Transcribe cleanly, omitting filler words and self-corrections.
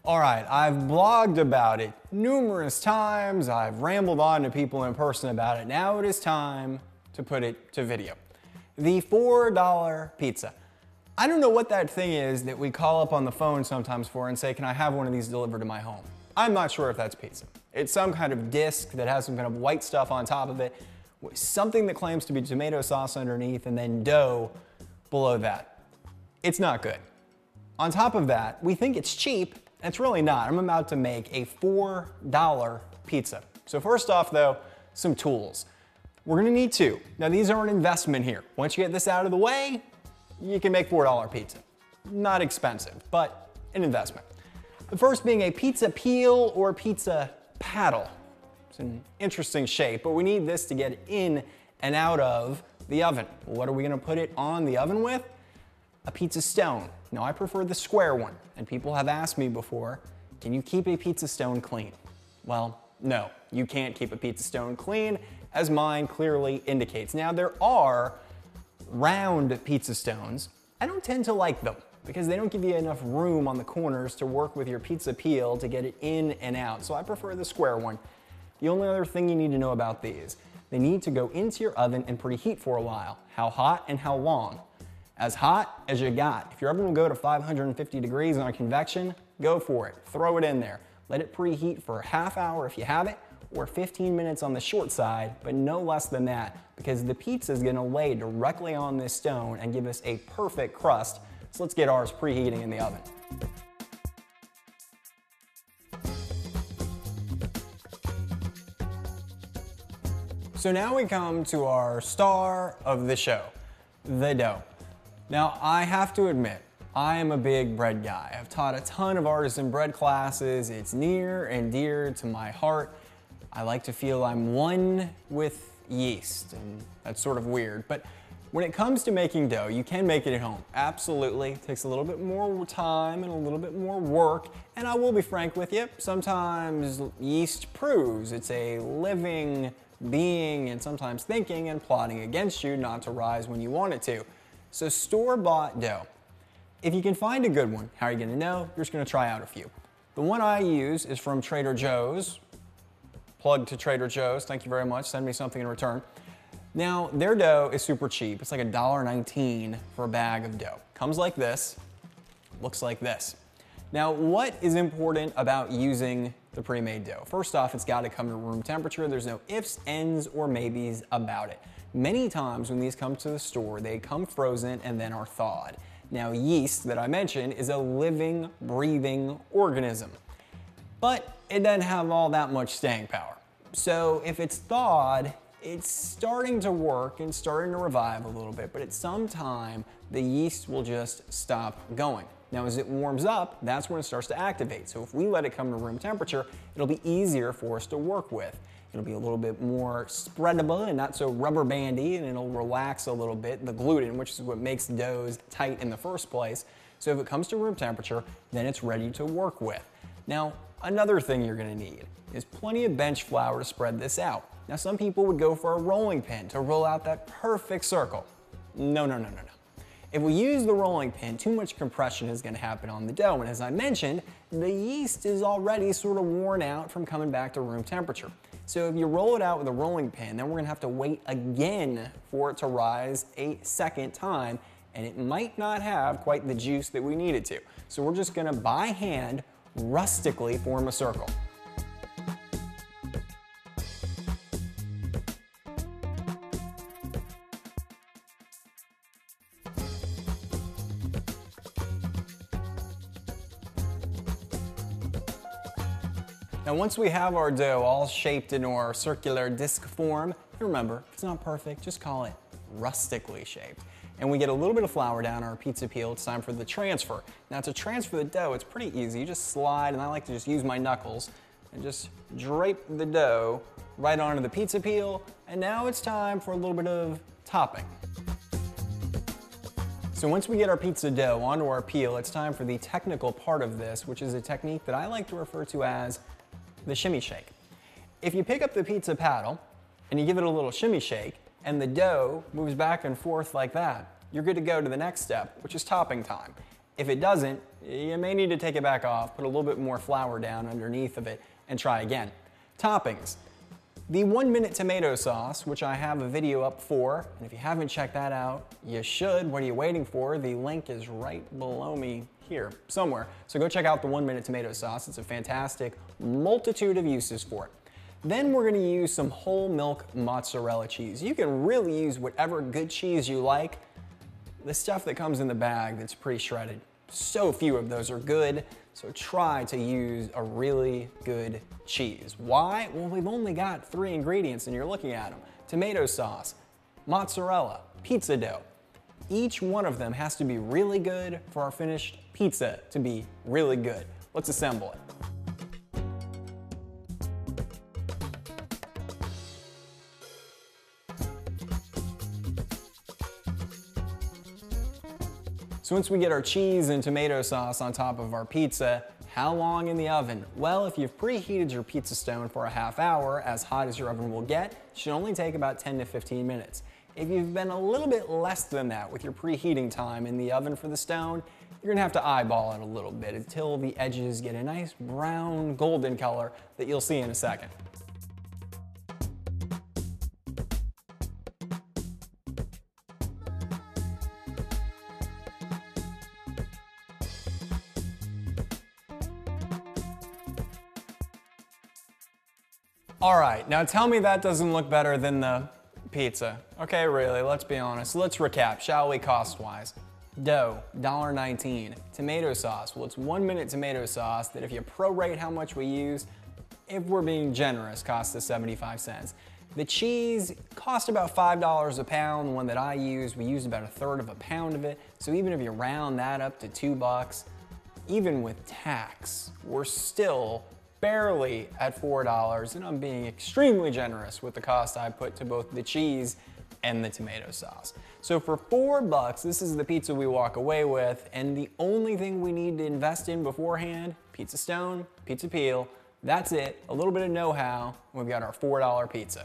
All right, I've blogged about it numerous times. I've rambled on to people in person about it. Now it is time to put it to video. The $4 pizza. I don't know what that thing is that we call up on the phone sometimes for and say, can I have one of these delivered to my home? I'm not sure if that's pizza. It's some kind of disc that has some kind of white stuff on top of it, something that claims to be tomato sauce underneath, and then dough below that. It's not good. On top of that, we think it's cheap. It's really not. I'm about to make a $4 pizza. So first off though, some tools. We're gonna need two. Now these are an investment here. Once you get this out of the way, you can make $4 pizza. Not expensive, but an investment. The first being a pizza peel or pizza paddle. It's an interesting shape, but we need this to get in and out of the oven. What are we gonna put it on the oven with? A pizza stone. Now I prefer the square one, and people have asked me before, can you keep a pizza stone clean? Well, no, you can't keep a pizza stone clean, as mine clearly indicates. Now there are round pizza stones. I don't tend to like them because they don't give you enough room on the corners to work with your pizza peel to get it in and out, so I prefer the square one. The only other thing you need to know about these, they need to go into your oven and preheat for a while. How hot and how long? As hot as you got. If your oven will go to 550 degrees on a convection, go for it. Throw it in there. Let it preheat for a half hour if you have it, or 15 minutes on the short side, but no less than that, because the pizza is gonna lay directly on this stone and give us a perfect crust. So let's get ours preheating in the oven. So now we come to our star of the show, the dough. Now, I have to admit, I am a big bread guy. I've taught a ton of artisan bread classes. It's near and dear to my heart. I like to feel I'm one with yeast, and that's sort of weird. But when it comes to making dough, you can make it at home. Absolutely. It takes a little bit more time and a little bit more work. And I will be frank with you, sometimes yeast proves it's a living being and sometimes thinking and plotting against you not to rise when you want it to. So store-bought dough. If you can find a good one, how are you gonna know? You're just gonna try out a few. The one I use is from Trader Joe's. Plug to Trader Joe's, thank you very much, send me something in return. Now, their dough is super cheap. It's like $1.19 for a bag of dough. Comes like this, looks like this. Now, what is important about using the pre-made dough? First off, it's gotta come to room temperature. There's no ifs, ands, or maybes about it. Many times when these come to the store, they come frozen and then are thawed. Now, yeast that I mentioned is a living, breathing organism, but it doesn't have all that much staying power. So if it's thawed, it's starting to work and starting to revive a little bit, but at some time, the yeast will just stop going. Now, as it warms up, that's when it starts to activate. So if we let it come to room temperature, it'll be easier for us to work with. It'll be a little bit more spreadable and not so rubber bandy, and it'll relax a little bit, the gluten, which is what makes doughs tight in the first place. So if it comes to room temperature, then it's ready to work with. Now, another thing you're gonna need is plenty of bench flour to spread this out. Now, some people would go for a rolling pin to roll out that perfect circle. No, no, no, no, no. If we use the rolling pin, too much compression is gonna happen on the dough, and as I mentioned, the yeast is already sort of worn out from coming back to room temperature. So if you roll it out with a rolling pin, then we're gonna have to wait again for it to rise a second time, and it might not have quite the juice that we need it to. So we're just gonna, by hand, rustically form a circle. Now, once we have our dough all shaped into our circular disc form, remember, if it's not perfect, just call it rustically shaped. And we get a little bit of flour down our pizza peel, it's time for the transfer. Now, to transfer the dough, it's pretty easy. You just slide, and I like to just use my knuckles and just drape the dough right onto the pizza peel. And now it's time for a little bit of topping. So once we get our pizza dough onto our peel, it's time for the technical part of this, which is a technique that I like to refer to as the shimmy shake. If you pick up the pizza paddle and you give it a little shimmy shake and the dough moves back and forth like that, you're good to go to the next step, which is topping time. If it doesn't, you may need to take it back off, put a little bit more flour down underneath of it, and try again. Toppings. The 1 minute tomato sauce, which I have a video up for, and if you haven't checked that out, you should. What are you waiting for? The link is right below me here, somewhere. So go check out the 1 minute tomato sauce. It's a fantastic multitude of uses for it. Then we're gonna use some whole milk mozzarella cheese. You can really use whatever good cheese you like. The stuff that comes in the bag that's pretty shredded, so few of those are good, so try to use a really good cheese. Why? Well, we've only got 3 ingredients and you're looking at them. Tomato sauce, mozzarella, pizza dough. Each one of them has to be really good for our finished pizza to be really good. Let's assemble it. So once we get our cheese and tomato sauce on top of our pizza, how long in the oven? Well, if you've preheated your pizza stone for a half hour, as hot as your oven will get, it should only take about 10 to 15 minutes. If you've been a little bit less than that with your preheating time in the oven for the stone, you're gonna have to eyeball it a little bit until the edges get a nice brown golden color that you'll see in a second. All right, now tell me that doesn't look better than the pizza. Okay, really, let's be honest. Let's recap, shall we, cost-wise? Dough, $1.19. Tomato sauce, well, it's 1 minute tomato sauce that if you prorate how much we use, if we're being generous, costs us 75 cents. The cheese cost about $5 a pound. The one that I used, we used about 1/3 of a pound of it. So even if you round that up to $2, even with tax, we're still barely at $4, and I'm being extremely generous with the cost I put to both the cheese and the tomato sauce. So for $4, this is the pizza we walk away with, and the only thing we need to invest in beforehand, pizza stone, pizza peel, that's it, a little bit of know-how, we've got our $4 pizza.